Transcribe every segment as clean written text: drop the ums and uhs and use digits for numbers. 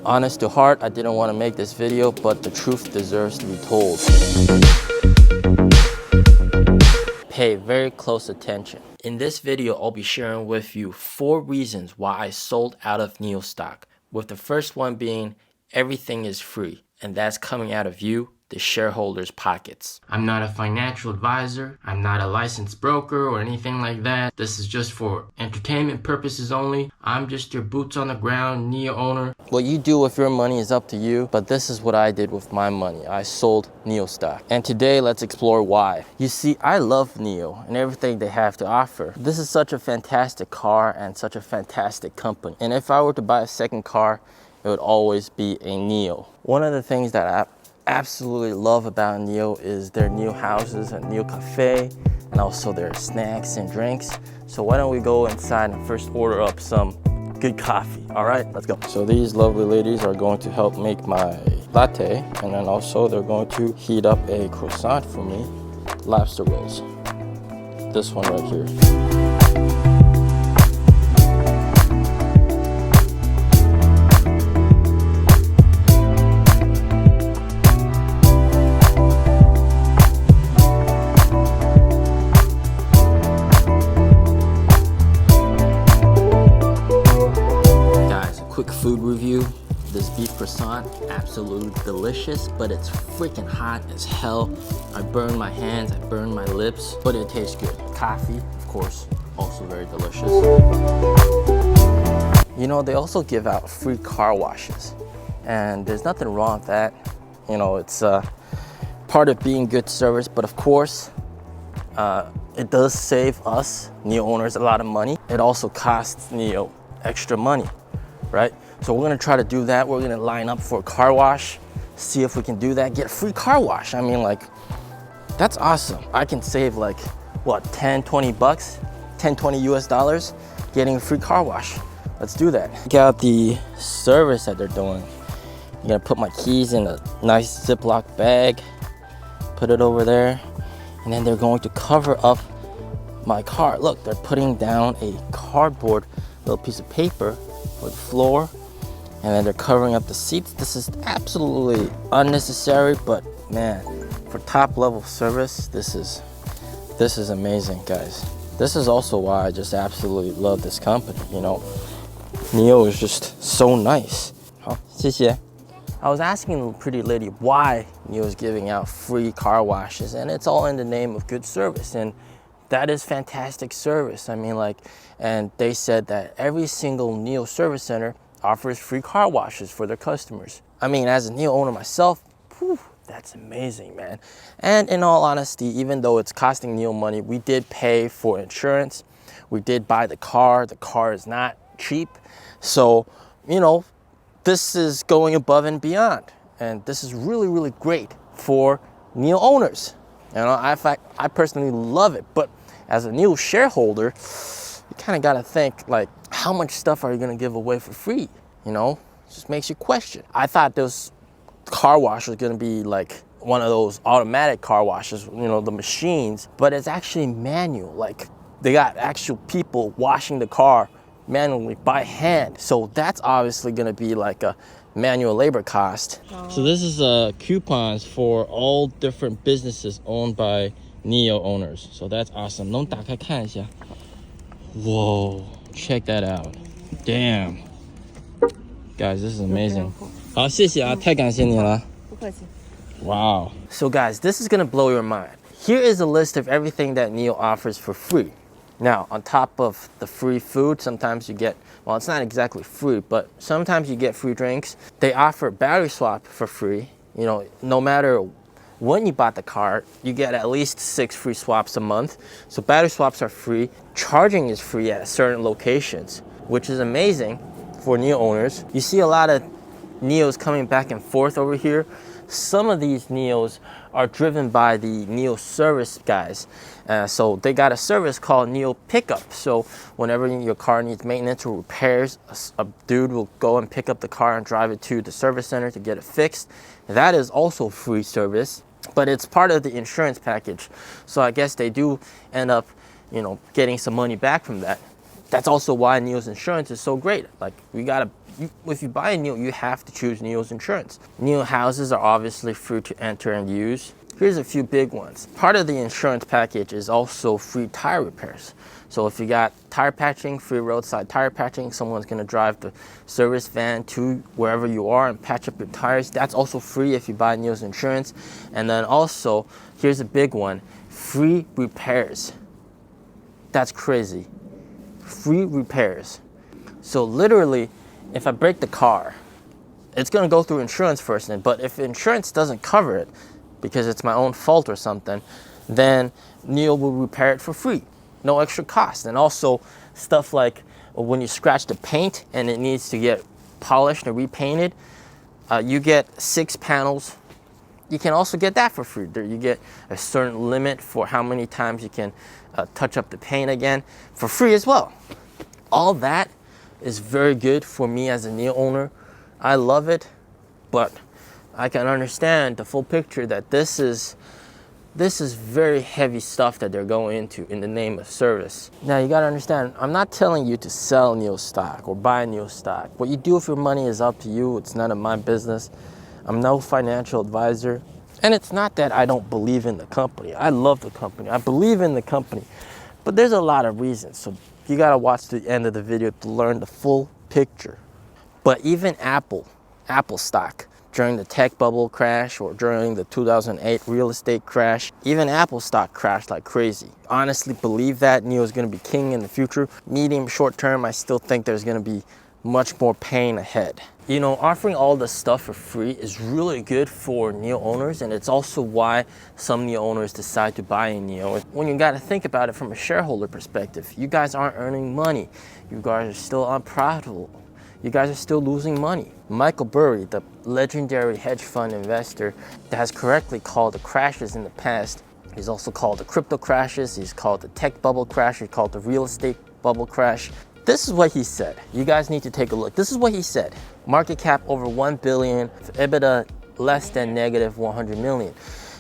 Honest to heart, I didn't want to make this video, but the truth deserves to be told. Pay very close attention. In this video, I'll be sharing with you 4 reasons why I sold out of NIO stock, with the first one being everything is free, and that's coming out of you, the shareholders' pockets. I'm not a financial advisor, I'm not a licensed broker or anything like that. This is just for entertainment purposes only. I'm just your boots on the ground NIO owner. What you do with your money is up to you, but this is what I did with my money. I sold NIO stock. And today, let's explore why. You see, I love NIO and everything they have to offer. This is such a fantastic car and such a fantastic company. And if I were to buy a second car, it would always be a NIO. One of the things that I absolutely love about NIO is their NIO houses and NIO cafe, and also their snacks and drinks. So why don't we go inside and first order up some good coffee? All right, let's go. So these lovely ladies are going to help make my latte, and then also they're going to heat up a croissant for me. Lobster rolls. This one right here. Quick food review. This beef croissant, absolutely delicious, but it's freaking hot as hell. I burned my hands, I burned my lips, but it tastes good. Coffee, of course, also very delicious. You know, they also give out free car washes, and there's nothing wrong with that. You know, it's part of being good service, but of course, it does save us, NIO owners, a lot of money. It also costs NIO extra money, right? So we're gonna try to do that. We're gonna line up for a car wash, see if we can do that, get a free car wash. I mean, like, that's awesome. I can save like, what, 10, 20 bucks, 10, 20 US dollars getting a free car wash. Let's do that. Check out the service that they're doing. I'm gonna put my keys in a nice Ziploc bag, put it over there, and then they're going to cover up my car. Look, they're putting down a cardboard little piece of paper for the floor, and then they're covering up the seats. This is absolutely unnecessary, but man, for top level service, this is amazing, guys. This is also why I just absolutely love this company. You know, NIO is just so nice. 好，谢谢. I was asking the pretty lady why NIO is giving out free car washes, and it's all in the name of good service, and that is fantastic service. I mean, like, and they said that every single NIO service center offers free car washes for their customers. I mean, as a NIO owner myself, whew, that's amazing, man. And in all honesty, even though it's costing NIO money, we did pay for insurance. We did buy the car. The car is not cheap. So, you know, this is going above and beyond. And this is really, really great for NIO owners. You know, I personally love it. But as a NIO shareholder, you kind of got to think, like, how much stuff are you going to give away for free? You know, it just makes you question. I thought this car wash was going to be like one of those automatic car washes, you know, the machines, but it's actually manual. Like, they got actual people washing the car manually by hand. So that's obviously going to be like a manual labor cost. So this is coupons for all different businesses owned by NIO owners. So that's awesome. 能打开看一下. Whoa, check that out. Damn. Guys, this is amazing. 好，谢谢啊，太感谢你了。不客气。Wow. So guys, this is gonna blow your mind. Here is a list of everything that NIO offers for free. Now, on top of the free food, sometimes you get, well, it's not exactly free, but sometimes you get free drinks. They offer battery swap for free. You know, no matter when you bought the car, you get at least 6 free swaps a month. So battery swaps are free. Charging is free at certain locations, which is amazing for NIO owners. You see a lot of NIOs coming back and forth over here. Some of these NIOs are driven by the NIO service guys. So they got a service called NIO Pickup. So whenever your car needs maintenance or repairs, a dude will go and pick up the car and drive it to the service center to get it fixed. That is also free service, but it's part of the insurance package. So I guess they do end up, getting some money back from that. That's also why NIO's insurance is so great. Like, we got a if you buy a NIO, you have to choose NIO's insurance. NIO houses are obviously free to enter and use. Here's a few big ones. Part of the insurance package is also free tire repairs. So if you got tire patching, free roadside tire patching, someone's gonna drive the service van to wherever you are and patch up your tires. That's also free if you buy NIO's insurance. And then also, here's a big one, free repairs. That's crazy. Free repairs. So literally, if I break the car, it's gonna go through insurance first, but if insurance doesn't cover it, because it's my own fault or something, then NIO will repair it for free, no extra cost. And also stuff like when you scratch the paint and it needs to get polished and repainted, you get 6 panels. You can also get that for free. You get a certain limit for how many times you can touch up the paint again for free as well. All that is very good for me as a NIO owner. I love it, but I can understand the full picture that this is very heavy stuff that they're going into in the name of service. Now you gotta understand, I'm not telling you to sell NIO stock or buy NIO stock. What you do with your money is up to you. It's none of my business. I'm no financial advisor. And it's not that I don't believe in the company. I love the company. I believe in the company. But there's a lot of reasons. So you gotta watch the end of the video to learn the full picture. But even Apple stock, during the tech bubble crash or during the 2008 real estate crash, even Apple stock crashed like crazy. Honestly believe that NIO is going to be king in the future. Medium, short term, I still think there's going to be much more pain ahead. You know, offering all this stuff for free is really good for NIO owners, and it's also why some NIO owners decide to buy a NIO. When you got to think about it from a shareholder perspective, you guys aren't earning money. You guys are still unprofitable. You guys are still losing money. Michael Burry, the legendary hedge fund investor that has correctly called the crashes in the past, he's also called the crypto crashes, he's called the tech bubble crash, he's called the real estate bubble crash. This is what he said. You guys need to take a look. This is what he said. Market cap over 1 billion, EBITDA less than negative 100 million.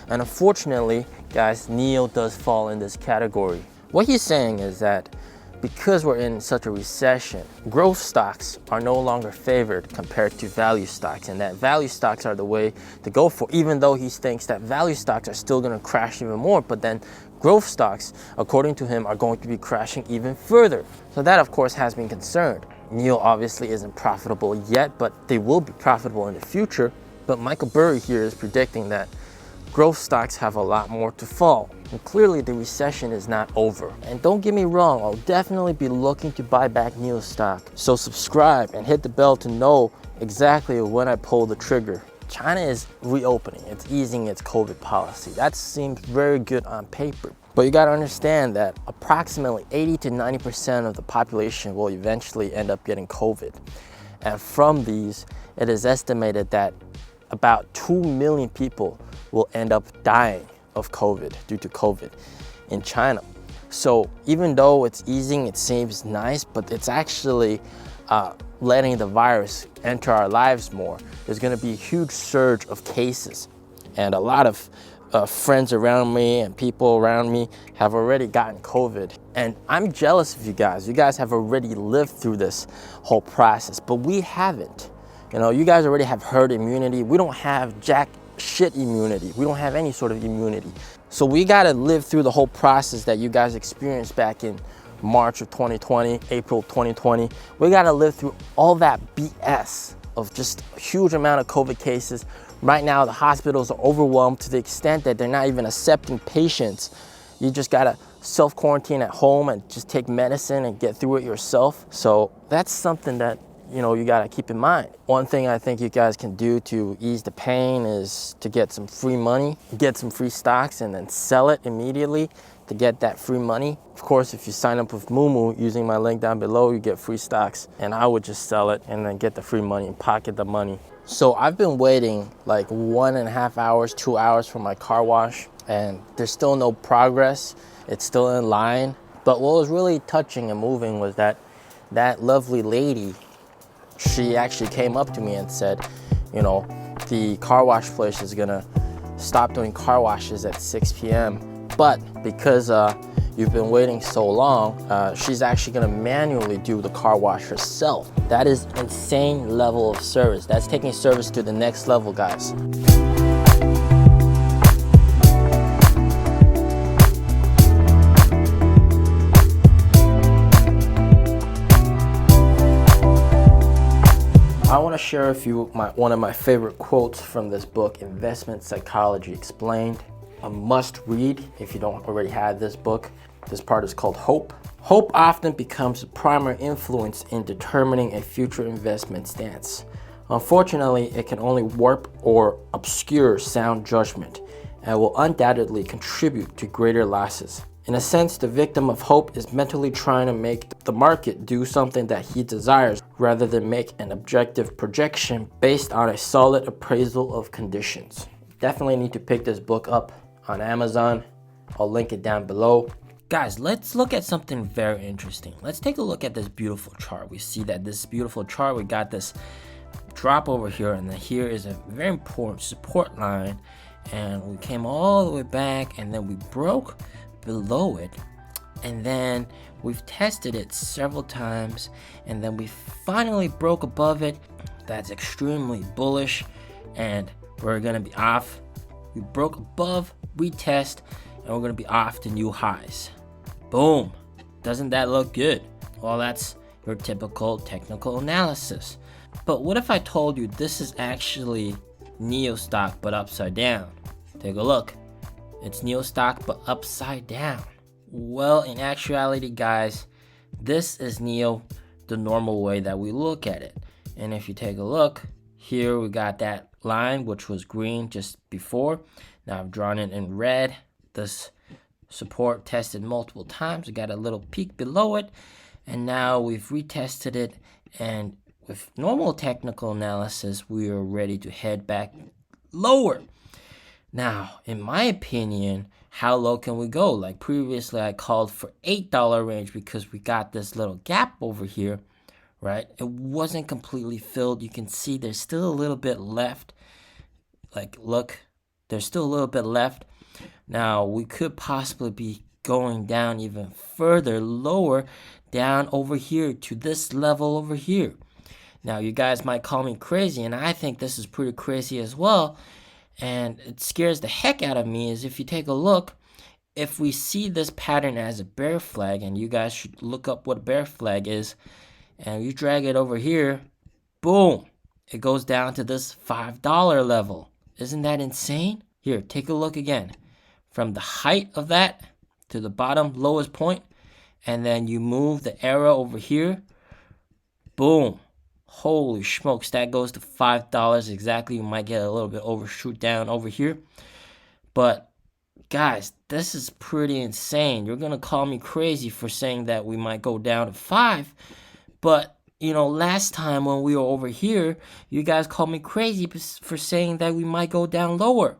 And unfortunately, guys, NIO does fall in this category. What he's saying is that because we're in such a recession, growth stocks are no longer favored compared to value stocks, and that value stocks are the way to go for, even though he thinks that value stocks are still going to crash even more, but then growth stocks, according to him, are going to be crashing even further. So that, of course, has been concerned. NIO obviously isn't profitable yet, but they will be profitable in the future. But Michael Burry here is predicting that growth stocks have a lot more to fall. And clearly the recession is not over. And don't get me wrong, I'll definitely be looking to buy back NIO stock. So subscribe and hit the bell to know exactly when I pull the trigger. China is reopening, it's easing its COVID policy. That seems very good on paper. But you gotta understand that approximately 80 to 90% of the population will eventually end up getting COVID. And from these, it is estimated that about 2 million people will end up dying of COVID due to COVID in China. So even though it's easing, it seems nice, but it's actually letting the virus enter our lives more. There's gonna be a huge surge of cases. And a lot of friends around me and people around me have already gotten COVID. And I'm jealous of you guys. You guys have already lived through this whole process, but we haven't. You know, you guys already have herd immunity. We don't have jack shit immunity. We don't have any sort of immunity. So we gotta live through the whole process that you guys experienced back in March of 2020, April 2020. We gotta live through all that BS of just a huge amount of COVID cases. Right now, the hospitals are overwhelmed to the extent that they're not even accepting patients. You just gotta self-quarantine at home and just take medicine and get through it yourself. So that's something that, you know, you gotta keep in mind. One thing I think you guys can do to ease the pain is to get some free money, get some free stocks, and then sell it immediately to get that free money. Of course, if you sign up with Moomoo using my link down below, you get free stocks, and I would just sell it and then get the free money and pocket the money. So I've been waiting like 1.5 hours, 2 hours for my car wash, and there's still no progress. It's still in line. But what was really touching and moving was that lovely lady, she actually came up to me and said, you know, the car wash place is gonna stop doing car washes at 6 p.m. But because you've been waiting so long, she's actually gonna manually do the car wash herself. That is insane level of service. That's taking service to the next level, guys. I want to share with you one of my favorite quotes from this book, Investment Psychology Explained. A must read if you don't already have this book. This part is called Hope. Hope often becomes a primary influence in determining a future investment stance. Unfortunately, it can only warp or obscure sound judgment and will undoubtedly contribute to greater losses. In a sense, the victim of hope is mentally trying to make the market do something that he desires rather than make an objective projection based on a solid appraisal of conditions. Definitely need to pick this book up on Amazon. I'll link it down below. Guys, let's look at something very interesting. Let's take a look at this beautiful chart. We see that this beautiful chart, we got this drop over here, and then here is a very important support line, and we came all the way back, and then we broke below it, and then we've tested it several times, and then we finally broke above it. That's extremely bullish, and we're gonna be off. We broke above, retest, and we're gonna be off to new highs. Boom. Doesn't that look good? Well, that's your typical technical analysis. But what if I told you this is actually NIO stock but upside down? Take a look. It's NIO stock but upside down. Well, in actuality, guys, this is NIO the normal way that we look at it. And if you take a look, here we got that line which was green just before. Now I've drawn it in red. This support tested multiple times. We got a little peak below it, and now we've retested it, and with normal technical analysis, we are ready to head back lower. Now, in my opinion, how low can we go? Like previously, I called for $8 range because we got this little gap over here, right? It wasn't completely filled. You can see there's still a little bit left. Like, look, there's still a little bit left. Now, we could possibly be going down even further, lower, down over here to this level over here. Now, you guys might call me crazy, and I think this is pretty crazy as well. And it scares the heck out of me is if you take a look, if we see this pattern as a bear flag, and you guys should look up what a bear flag is, and you drag it over here, boom, it goes down to this $5 level. Isn't that insane? Here, take a look again. From the height of that to the bottom lowest point, and then you move the arrow over here, boom. Holy smokes, that goes to $5 exactly. You might get a little bit overshoot down over here. But guys, this is pretty insane. You're going to call me crazy for saying that we might go down to 5. But, you know, last time when we were over here, you guys called me crazy for saying that we might go down lower.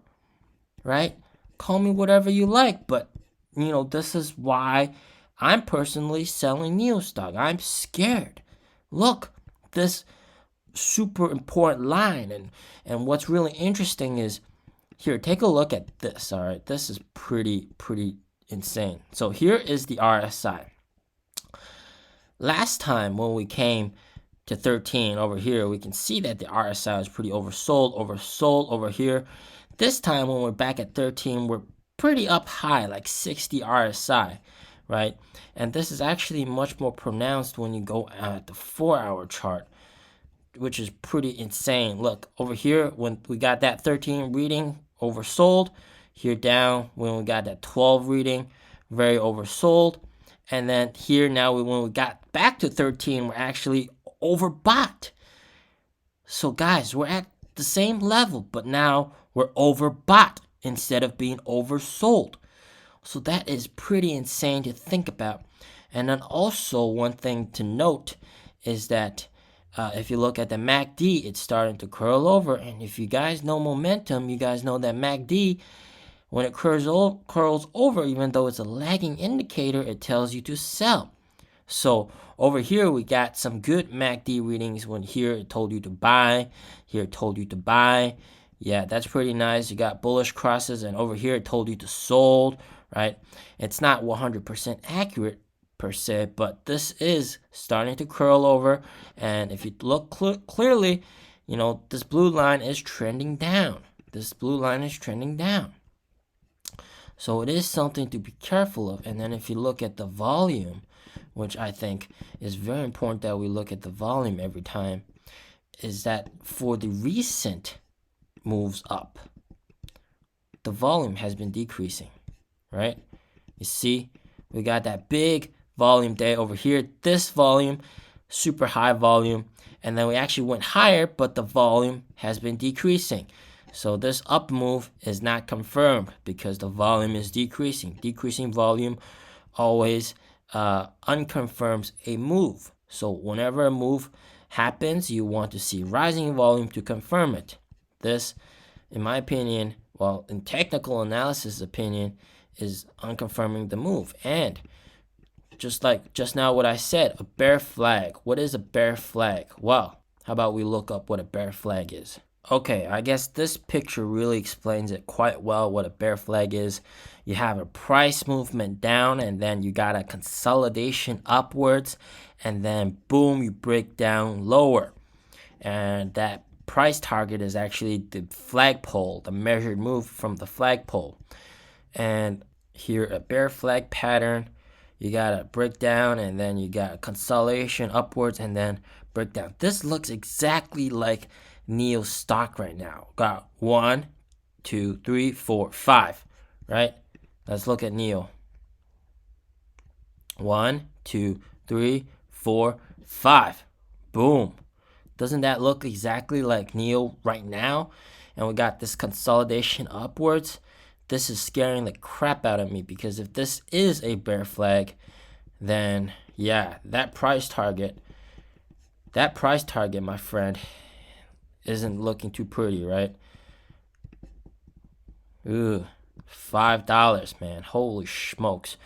Right? Call me whatever you like. But, you know, this is why I'm personally selling NIO stock. I'm scared. Look. This super important line, and what's really interesting is here, take a look at this. All right, this is pretty insane. So here is the RSI. Last time when we came to 13 over here, we can see that the RSI is pretty oversold over here. This time when we're back at 13, we're pretty up high, like 60 RSI. Right? And this is actually much more pronounced when you go at the 4-hour chart, which is pretty insane. Look, over here, when we got that 13 reading, oversold. Here down, when we got that 12 reading, very oversold. And then here now, when we got back to 13, we're actually overbought. So guys, we're at the same level, but now we're overbought instead of being oversold. So that is pretty insane to think about. And then also one thing to note is that if you look at the MACD, it's starting to curl over. And if you guys know momentum, you guys know that MACD, when it curls over, even though it's a lagging indicator, it tells you to sell. So over here, we got some good MACD readings when here it told you to buy, here it told you to buy. Yeah, that's pretty nice. You got bullish crosses, and over here it told you to sold, right? It's not 100% accurate per se, but this is starting to curl over. And if you look clearly, this blue line is trending down. This blue line is trending down. So it is something to be careful of. And then if you look at the volume, which I think is very important that we look at the volume every time, is that for the recent moves up, the volume has been decreasing, right? You see, we got that big volume day over here. This volume, super high volume. And then we actually went higher, but the volume has been decreasing. So this up move is not confirmed because the volume is decreasing. Decreasing volume always unconfirms a move. So whenever a move happens, you want to see rising volume to confirm it. This, in my opinion, well, in technical analysis opinion, is unconfirming the move. And just like just now what I said, a bear flag. What is a bear flag? Well, how about we look up what a bear flag is? Okay, I guess this picture really explains it quite well what a bear flag is. You have a price movement down, and then you got a consolidation upwards, and then boom, you break down lower. And that price target is actually the flagpole, the measured move from the flagpole. And here, a bear flag pattern, you got a breakdown, and then you got a consolidation upwards, and then breakdown. This looks exactly like NIO stock right now. Got 1, 2, 3, 4, 5, right? Let's look at NIO. 1, 2, 3, 4, 5. Boom. Doesn't that look exactly like NIO right now? And we got this consolidation upwards. This is scaring the crap out of me because if this is a bear flag, then yeah, that price target, my friend, isn't looking too pretty, right? Ooh, $5, man. Holy smokes.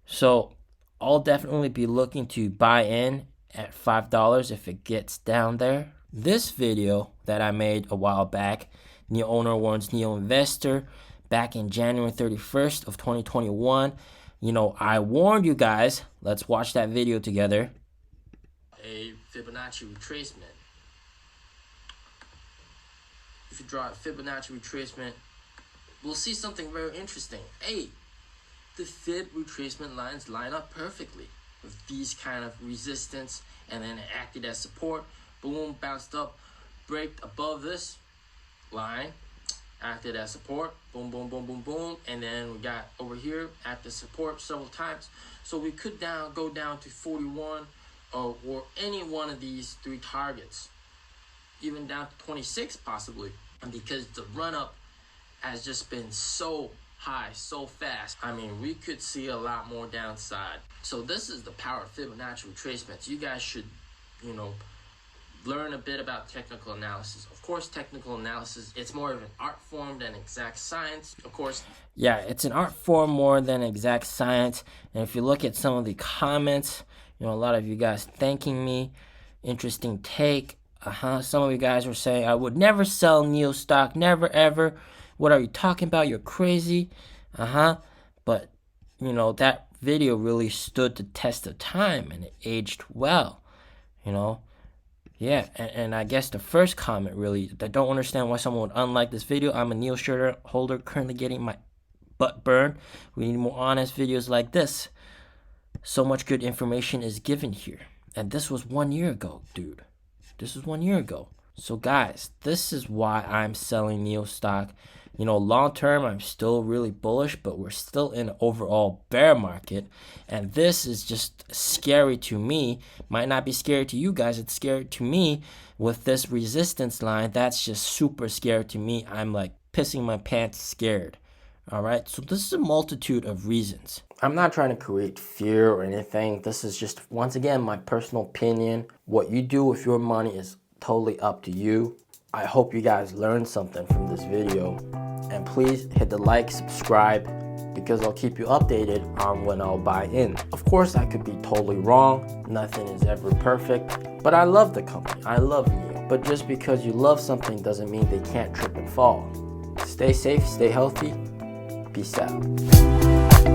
So I'll definitely be looking to buy in at $5 if it gets down there. This video that I made a while back, NIO owner warns NIO investor, back in January 31st of 2021. I warned you guys. Let's watch that video together. A Fibonacci retracement. If you draw a Fibonacci retracement, we'll see something very interesting. Hey, the Fib retracement lines line up perfectly with these kind of resistance, and then it acted as support. Boom, bounced up, break above this line, acted as support. Boom, boom, boom, boom, boom, and then we got over here at the support several times. So we could go down to 41 or any one of these three targets, even down to 26 possibly, because the run up has just been so high, so fast. I mean, we could see a lot more downside. So this is the power of Fibonacci retracements. You guys should, learn a bit about technical analysis. Of course, technical analysis, it's more of an art form than exact science. Of course. Yeah, it's an art form more than exact science. And if you look at some of the comments, a lot of you guys thanking me. Interesting take. Some of you guys were saying, I would never sell NIO stock, never ever. What are you talking about? You're crazy. But, that video really stood the test of time and it aged well, Yeah, and I guess the first comment really, I don't understand why someone would unlike this video. I'm a NIO shareholder currently getting my butt burned. We need more honest videos like this. So much good information is given here. And this was 1 year ago, dude. This was 1 year ago. So guys, this is why I'm selling NIO stock. Long term, I'm still really bullish, but we're still in an overall bear market. And this is just scary to me. Might not be scary to you guys. It's scary to me with this resistance line. That's just super scary to me. I'm like pissing my pants scared. All right. So this is a multitude of reasons. I'm not trying to create fear or anything. This is just, once again, my personal opinion. What you do with your money is totally up to you. I hope you guys learned something from this video. And please hit the like, subscribe, because I'll keep you updated on when I'll buy in. Of course, I could be totally wrong. Nothing is ever perfect. But I love the company. I love NIO. But just because you love something doesn't mean they can't trip and fall. Stay safe, stay healthy. Peace out.